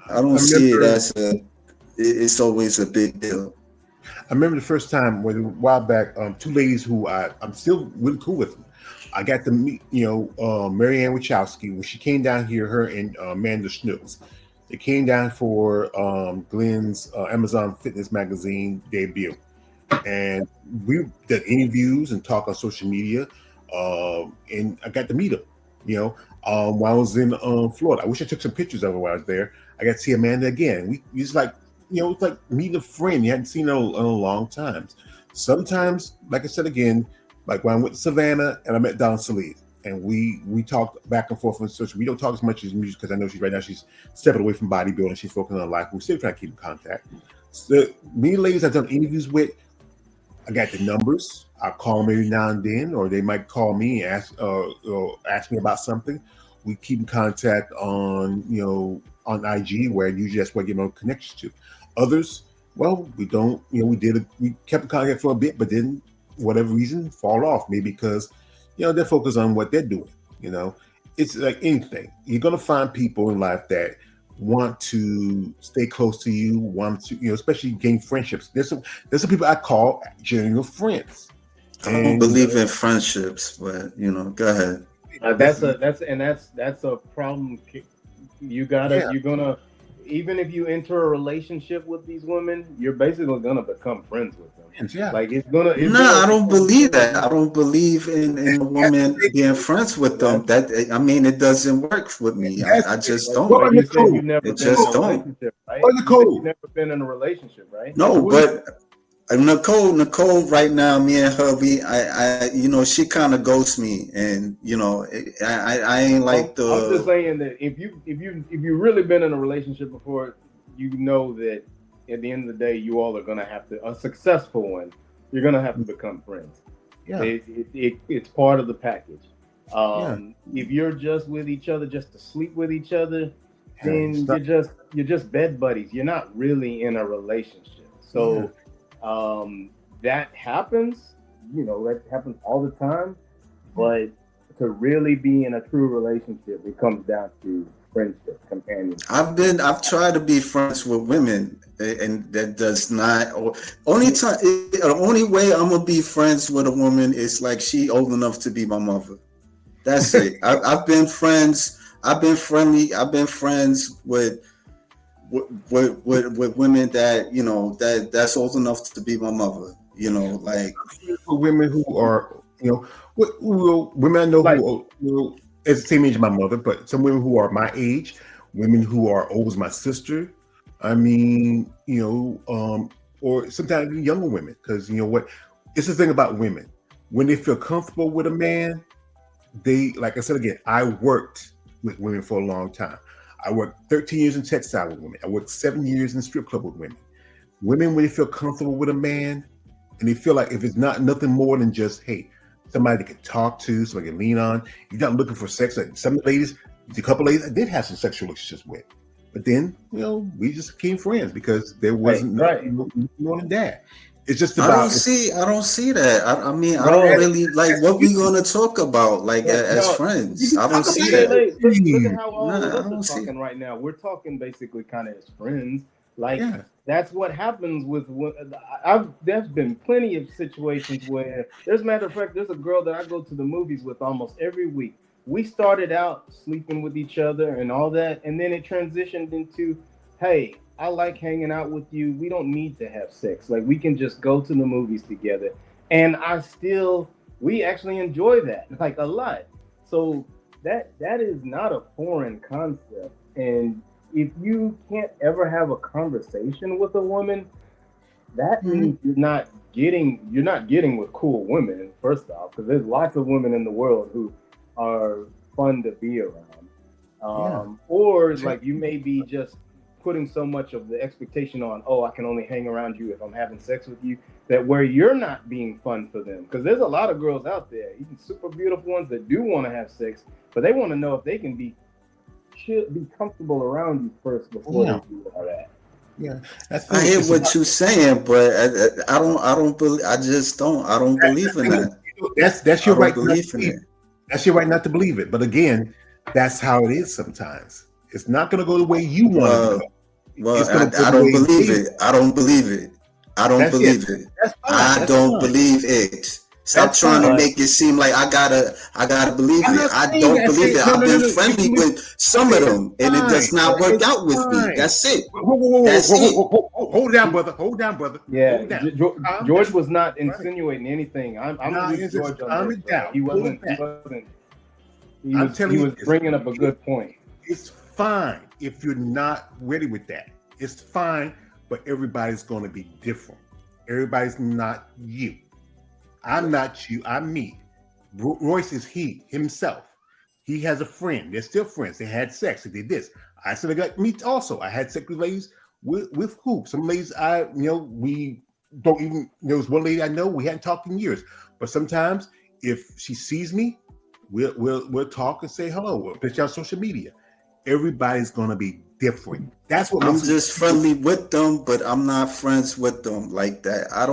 I don't see it as it's always a big deal. I remember the first time a while back, two ladies who I'm still really cool with them. I got to meet, Marianne Wachowski when she came down here, her and Amanda Schnitz. They came down for Glenn's Amazon Fitness Magazine debut. And we did interviews and talk on social media. And I got to meet them, while I was in Florida. I wish I took some pictures of her while I was there. I got to see Amanda again. We just like, it's like meeting a friend you hadn't seen in a long time. Sometimes, like I said again, like when I went to Savannah and I met Donna Salih, and we talked back and forth on social. We don't talk as much as music because I know she's stepping away from bodybuilding. She's focusing on life. We're still trying to keep in contact. So many ladies I've done interviews with, I got the numbers. I call them every now and then, or they might call me and ask me about something. We keep in contact on on IG, where usually that's where I get my connection to. Others, well, we don't. We kept in contact for a bit, but then whatever reason fall off. Maybe because they're focused on what they're doing. It's like anything. You're gonna find people in life that want to stay close to you, want to especially gain friendships. There's some people I call genuine friends. I don't believe in friendships, but go ahead. That's a problem. You're gonna, even if you enter a relationship with these women, you're basically gonna become friends with them. Yeah. Like I don't believe that. I don't believe in a woman being friends with them. It doesn't work with me. I just don't. It just don't. Right? You've never been in a relationship, right? No, but Nicole, right now, me and her, I she kind of ghosts me, and I ain't like the. I'm just saying that if you really been in a relationship before, that at the end of the day, you all are gonna have to, a successful one, you're gonna have to become friends. Yeah, it's part of the package. If you're just with each other just to sleep with each other, then you're just bed buddies. You're not really in a relationship. So. That happens, that happens all the time, but to really be in a true relationship, it comes down to friendship, companionship. I've tried to be friends with women, and that does not. The only way I'm gonna be friends with a woman is like she old enough to be my mother. That's it. I've been friends. I've been friendly. I've been friends with women that that's old enough to be my mother. Like women who are women I know who as the same age as my mother, but some women who are my age, women who are old as my sister. I mean, or sometimes younger women, because what? It's the thing about women. When they feel comfortable with a man, like I said again, I worked with women for a long time. I worked 13 years in textile with women. I worked 7 years in strip club with women. Women, when they feel comfortable with a man, and they feel like if it's not nothing more than just, hey, somebody they can talk to, somebody can lean on. You're not looking for sex. Like some ladies, a couple ladies I did have some sexual relationships with. But then, we just became friends because there wasn't nothing more than that. It's just about. I don't see that. I mean, I don't really like what we gonna talk about, like as friends. I don't see that. Look at how all of us are talking right now. We're talking basically kind of as friends. Like that's what happens with. There's been plenty of situations where, as a matter of fact, there's a girl that I go to the movies with almost every week. We started out sleeping with each other and all that, and then it transitioned into, hey, I like hanging out with you. We don't need to have sex. Like, we can just go to the movies together. And we actually enjoy that, like, a lot. So that is not a foreign concept. And if you can't ever have a conversation with a woman, that means you're not getting with cool women, first off, because there's lots of women in the world who are fun to be around. Or like you may be just putting so much of the expectation on, I can only hang around you if I'm having sex with you, that where you're not being fun for them. Because there's a lot of girls out there, even super beautiful ones that do want to have sex, but they want to know if they can be comfortable around you first before they do all that. Yeah, I hear what you're saying, but I don't believe. I don't believe in that. That's your right. That's your right not to believe it. But again, that's how it is sometimes. It's not going to go the way you want it. Well, I don't believe it. I don't believe it. I don't believe it. I don't believe it. Stop trying to make it seem like I gotta believe it. I don't believe it. I've been friendly with some of them, and it does not work out with me. That's it. That's it. Hold down, brother. Yeah, George was not insinuating anything. I'm with George on that. He wasn't. He was bringing up a good point. It's fine if you're not ready with that. It's fine, but everybody's going to be different. Everybody's not you. I'm not you. I'm me. Royce is himself. He has a friend. They're still friends. They had sex. They did this. I said I got me also. I had sex with ladies with who? Some ladies we don't even. There was one lady I know we hadn't talked in years. But sometimes if she sees me, we'll talk and say hello. We'll put you on social media. Everybody's gonna be different. That's what I'm just friendly with them, but I'm not friends with them like that. I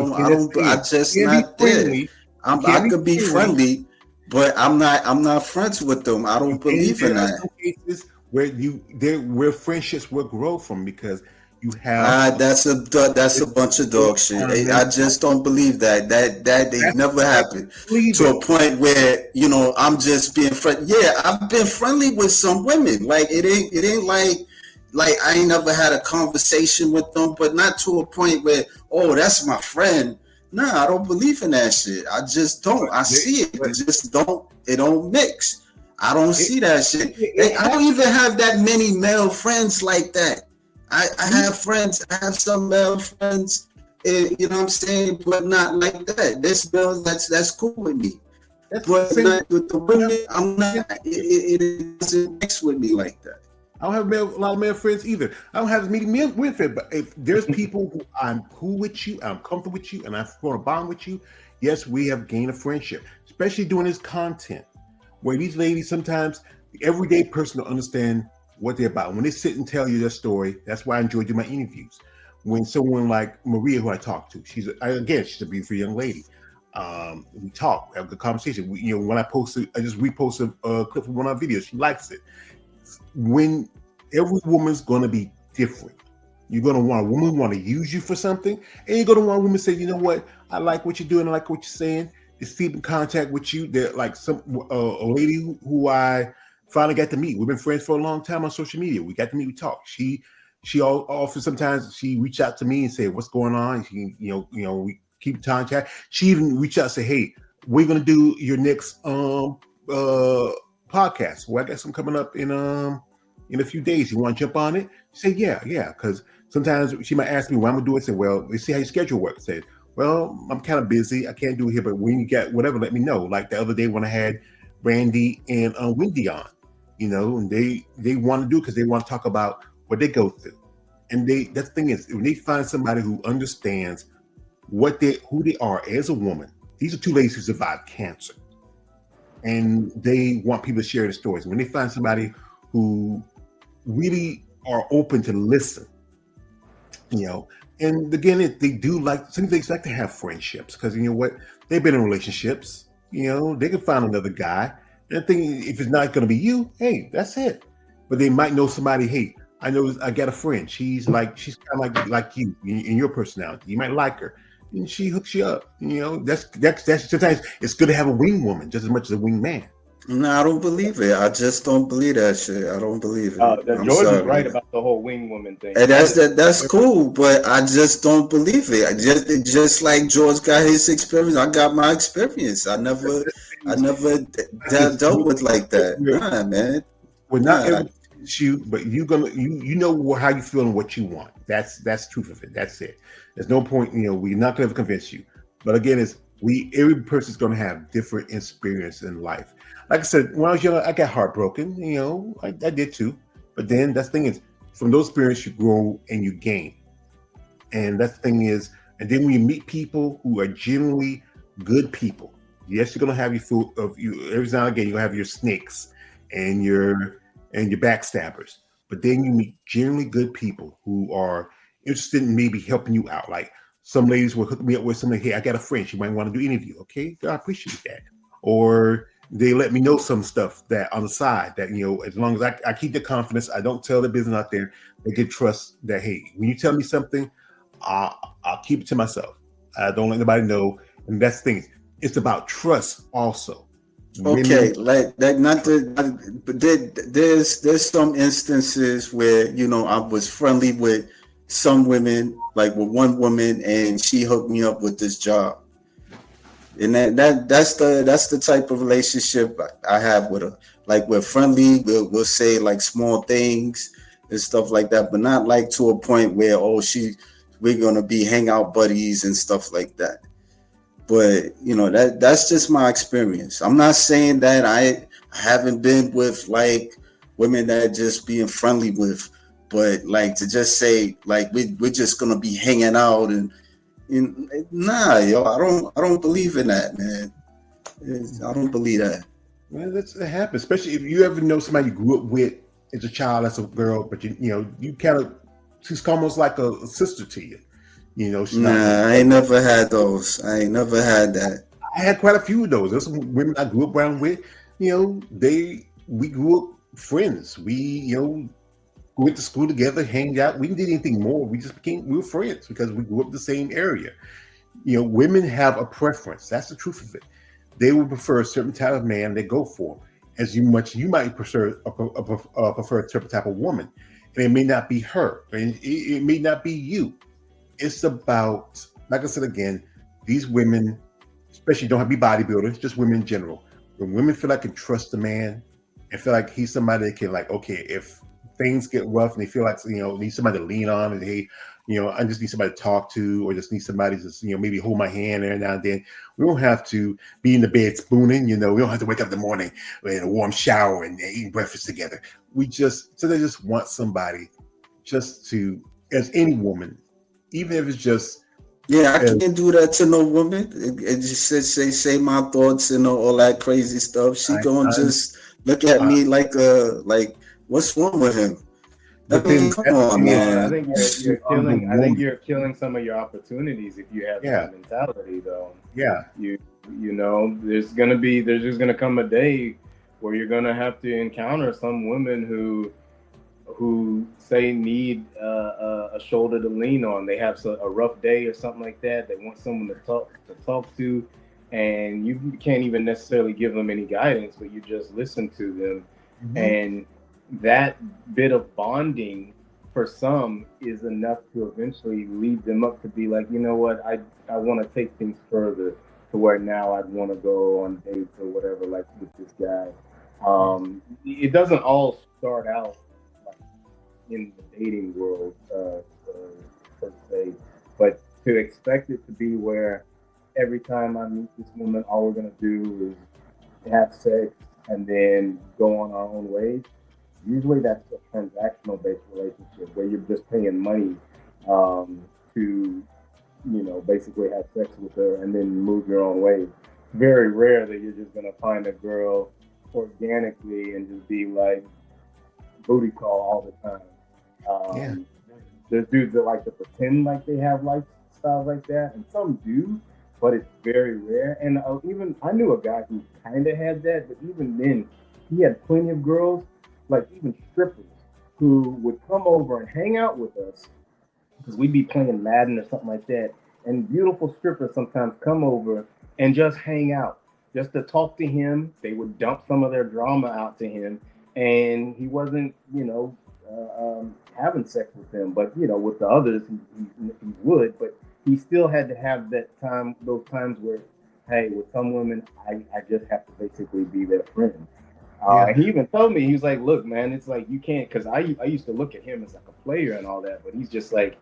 just not there. I could be friendly, but I'm not friends with them. I don't believe in that. Cases where friendships will grow from, because you have that's a bunch of dog shit. I just don't believe that they never happened to a point where I'm just being friendly. Yeah, I've been friendly with some women. Like it ain't like I ain't never had a conversation with them, but not to a point where that's my friend. Nah, I don't believe in that shit. I just don't. I see it. It don't mix. I don't see that shit. I don't even have that many male friends like that. I have friends. I have some male friends, you know what I'm saying, but not like that. This male, that's cool with me. But not with the women, I'm not. It doesn't mix with me like that. I don't have a lot of male friends either. I don't have as many men with it. But if there's people who I'm cool with you, I'm comfortable with you, and I want to bond with you, yes, we have gained a friendship, especially doing this content, where these ladies sometimes, the everyday person will understand what they're about. When they sit and tell you their story, that's why I enjoy doing my interviews. When someone like Maria, who I talk to, she's a beautiful young lady. We talk, have a good conversation. When I just reposted a clip from one of our videos. She likes it. When every woman's going to be different, you're going to want a woman want to use you for something, and you're going to want a woman to say, you know what, I like what you're doing, I like what you're saying. Is keep in contact with you. They're like a lady who I finally got to meet. We've been friends for a long time on social media. We got to meet, we talk. She often sometimes she reach out to me and say, what's going on? She, we keep in contact. She even reach out and say, hey, we're gonna do your next podcast. Well, I got some coming up in a few days. You want to jump on it? Say, yeah, because sometimes she might ask me when I'm gonna do it. Say, well, let's see how your schedule works. Say, well, I'm kind of busy. I can't do it here, but when you get whatever, let me know. Like the other day when I had Randy and Wendy on, and they want to do it because they want to talk about what they go through. And that's the thing is, when they find somebody who understands who they are as a woman, these are two ladies who survived cancer, and they want people to share their stories. When they find somebody who really are open to listen, and again, they do some things like to have friendships because you know what, they've been in relationships. They can find another guy, and I think if it's not going to be you, hey, that's it. But they might know somebody. Hey, I got a friend. She's kind of like you in your personality. You might like her, and she hooks you up. That's sometimes it's good to have a wing woman just as much as a wing man. No, I don't believe it. I just don't believe that shit. I don't believe it. George is right about the whole wing woman thing. And that's cool, but I just don't believe it. Just like George got his experience, I got my experience. I never dealt with like that. Nah, man. Well, not every you, but you know how you feel and what you want. That's truth of it. That's it. There's no point. We're not going to convince you. But again, every person's going to have different experience in life. Like I said, when I was young, I got heartbroken. I did too. But then that's the thing is, from those experiences, you grow and you gain. And that's the thing is, and then when you meet people who are genuinely good people, yes, you're going to have your food of you. Every now and again, you're going to have your snakes and your backstabbers. But then you meet genuinely good people who are interested in maybe helping you out. Like some ladies will hook me up with somebody. Hey, I got a friend. She might want to do an interview. Okay, I appreciate that. Or they let me know some stuff that on the side that, as long as I keep the confidence, I don't tell the business out there, they can trust that, hey, when you tell me something, I'll keep it to myself. I don't let anybody know. And that's the thing. It's about trust also. Okay, like not the, but there's some instances where I was friendly with some women, like with one woman, and she hooked me up with this job, and that's the type of relationship I have with her. Like we're friendly, we'll say like small things and stuff like that, but not like to a point where we're gonna be hangout buddies and stuff like that. But that's just my experience. I'm not saying that I haven't been with like women that just being friendly with, but like to just say like we're just gonna be hanging out and nah, yo, I don't believe in that, man. I don't believe that. Well, it happens, especially if you ever know somebody you grew up with as a child, as a girl, but you kind of, she's almost like a sister to you. I ain't never had those. I ain't never had that. I had quite a few of those. There's some women I grew up around with. We grew up friends. We went to school together, hanged out. We didn't do anything more. We were friends because we grew up in the same area. Women have a preference. That's the truth of it. They will prefer a certain type of man they go for, as much you might prefer a certain type of woman. And it may not be her, and it may not be you. It's about, like I said again, these women, especially don't have to be bodybuilders, just women in general. When women feel like they can trust a man and feel like he's somebody that can, like, okay, if things get rough and they feel like, need somebody to lean on, and hey, I just need somebody to talk to, or just need somebody to, maybe hold my hand every now and then. We don't have to be in the bed spooning, we don't have to wake up in the morning in a warm shower and eating breakfast together. They just want somebody just to, as any woman, even if it's just I can't do that to no woman. It just say my thoughts and all that crazy stuff. She gonna just look at me like what's wrong with him? Come on, man. I think you're killing some of your opportunities if you have that mentality, though. Yeah. There's just gonna come a day where you're gonna have to encounter some women who say need a shoulder to lean on. They have a rough day or something like that. They want someone to talk to, and you can't even necessarily give them any guidance, but you just listen to them. Mm-hmm. And that bit of bonding for some is enough to eventually lead them up to be like, you know what, I want to take things further to where now I'd want to go on dates or whatever, like with this guy. It doesn't all start out in the dating world per se, but to expect it to be where every time I meet this woman, all we're gonna do is have sex and then go on our own ways. Usually that's a transactional based relationship where you're just paying money to, basically have sex with her and then move your own way. Very rare that you're just gonna find a girl organically and just be like booty call all the time. There's dudes that like to pretend like they have lifestyles like that, and some do, but it's very rare. And even I knew a guy who kind of had that, but even then, he had plenty of girls, like even strippers, who would come over and hang out with us because we'd be playing Madden or something like that. And beautiful strippers sometimes come over and just hang out, just to talk to him. They would dump some of their drama out to him, and he wasn't, having sex with them. But with the others, he would. But he still had to have those times where, hey, with some women, I just have to basically be their friend. He even told me, he was like, look, man, it's like you can't, because I used to look at him as like a player and all that, but he's just like,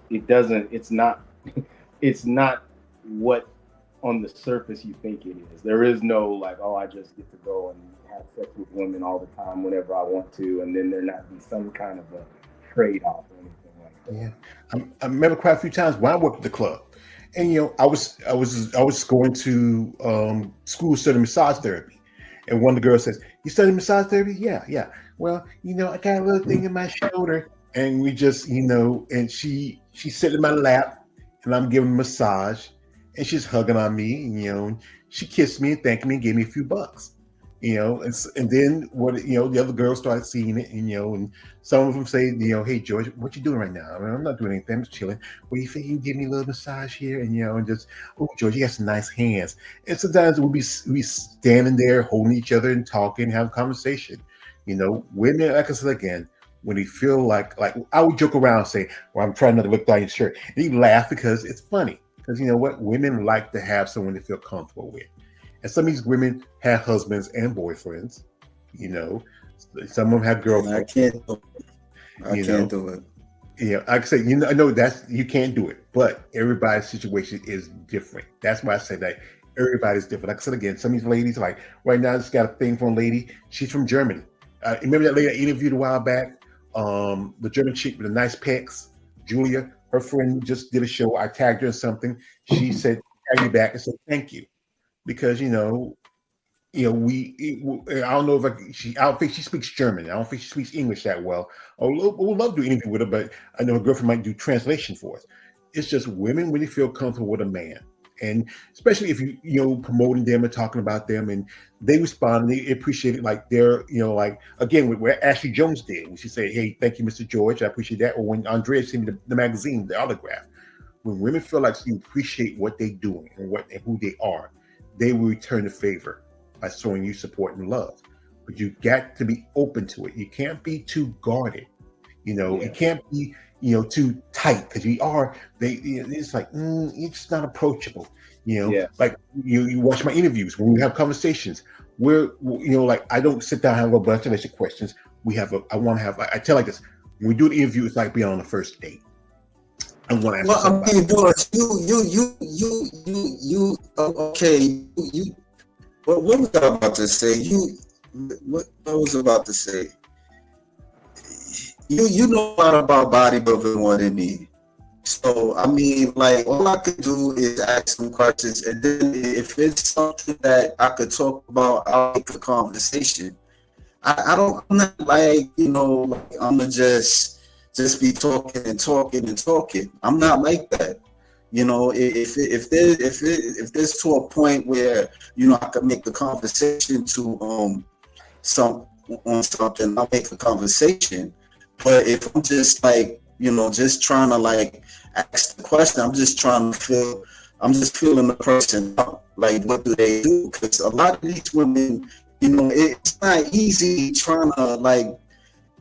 it's not what on the surface you think it is. There is no like, oh, I just get to go and have sex with women all the time whenever I want to, and then there not be some kind of a trade-off or anything like that. Yeah, I remember quite a few times when I worked at the club, and I was going to school studying massage therapy, and one of the girls says, "You study massage therapy?" Yeah. Well, I got a little thing in my shoulder, and we just, and she sat in my lap, and I'm giving a massage, and she's hugging on me, and she kissed me and thanked me and gave me a few bucks. And then the other girls started seeing it, and some of them say, hey George, what you doing right now? I mean, I'm not doing anything, I'm just chilling. Well, you think you can give me a little massage here, and just, oh George, you got some nice hands. And sometimes we'll be standing there holding each other and talking, having conversation. Women, like I said again, when they feel like I would joke around and say, well, I'm trying not to look down your shirt, and you laugh because it's funny. Because you know what, women like to have someone they feel comfortable with. And some of these women have husbands and boyfriends. Some of them have girlfriends. I can't do it. Yeah, like I say, I know you can't do it, but everybody's situation is different. That's why I say that everybody's different. Like I said again, some of these ladies, like right now, I just got a thing from a lady. She's from Germany. Remember that lady I interviewed a while back? The German chick with the nice pecs, Julia. Her friend just did a show. I tagged her in something. She said, "Tag me back," and said, "Thank you." Because I don't know if I don't think she speaks German. I don't think she speaks English that well. We'd love to do an interview with her, but I know her girlfriend might do translation for us. It's just women really feel comfortable with a man, and especially if you promoting them and talking about them, and they respond and they appreciate it. Like they're like again with where Ashley Jones did, when she said, "Hey, thank you, Mr. George, I appreciate that," or when Andrea sent me the magazine, the autograph. When women feel like you appreciate what they're doing and who they are, they will return the favor by showing you support and love. But you got to be open to it. You can't be too guarded. It can't be, too tight, because it's like, it's not approachable. Like you watch my interviews when we have conversations where, like I don't sit down and have a bunch of basic questions. I tell like this, when we do an interview, it's like being on the first date. Okay. What was I about to say? What I was about to say? You know a lot about bodybuilding more than me. So I mean, like all I could do is ask some questions, and then if it's something that I could talk about, I'll make a conversation. I'm not like I'm gonna just be talking and talking and talking. I'm not like that. If there's to a point where I could make a conversation to something, I'll make a conversation. But if I'm just like just trying to like ask the question, I'm just feeling the person out. Like, what do they do? Because a lot of these women, it's not easy trying to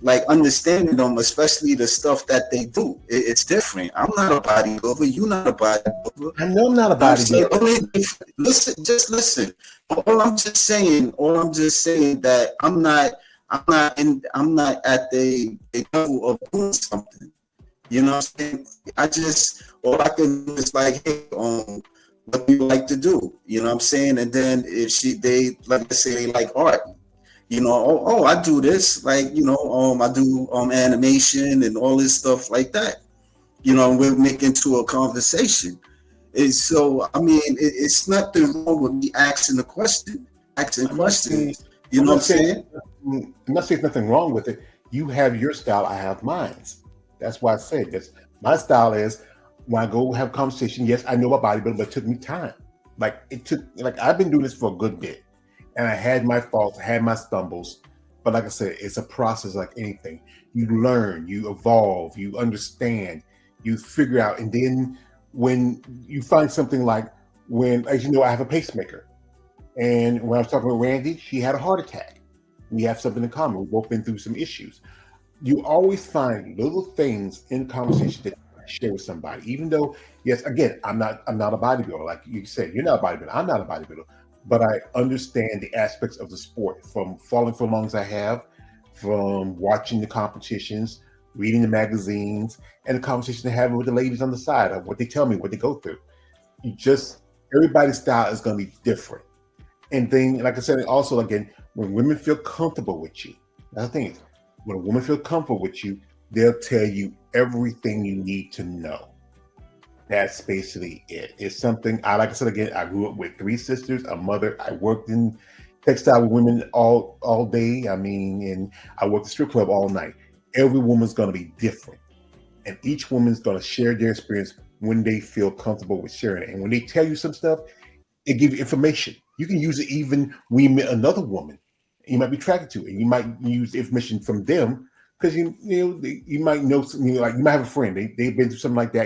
like understanding them, especially the stuff that they do. It's different. I'm not a bodybuilder. You're not a bodybuilder. I know I'm not a bodybuilder. Listen. All I'm just saying that I'm not at the level of doing something. You know what I'm saying? All I can do is like, hey, what do you like to do? You know what I'm saying? And then if they like to say they like art, you know, oh, I do this, like, you know, I do animation and all this stuff like that. You know, we're making to a conversation. And so, I mean, it's nothing wrong with me asking questions. You know what I'm saying? I'm not saying nothing wrong with it. You have your style, I have mine. That's why I said this. My style is when I go have conversation, yes, I know about bodybuilding, but it took me time. Like I've been doing this for a good bit. And I had my faults, I had my stumbles. But like I said, it's a process like anything. You learn, you evolve, you understand, you figure out. And then when you find something like as you know, I have a pacemaker. And when I was talking with Randy, she had a heart attack. We have something in common. We've both been through some issues. You always find little things in conversation that you share with somebody. Even though, yes, again, I'm not a bodybuilder. Like you said, you're not a bodybuilder. I'm not a bodybuilder. But I understand the aspects of the sport, from following for as long as I have, from watching the competitions, reading the magazines, and the conversation they're having with the ladies on the side of what they tell me, what they go through. Everybody's style is going to be different. And then, like I said, also, again, when women feel comfortable with you, that's the thing is, when a woman feels comfortable with you, they'll tell you everything you need to know. That's basically it. It's something, like I said, again, I grew up with 3 sisters, a mother. I worked in textile with women all day. I mean, and I worked at the strip club all night. Every woman's going to be different. And each woman's going to share their experience when they feel comfortable with sharing it. And when they tell you some stuff, it gives you information. You can use it even when you meet another woman you might be attracted to, and you might use information from them because you might know, like you might have a friend, they've been through something like that.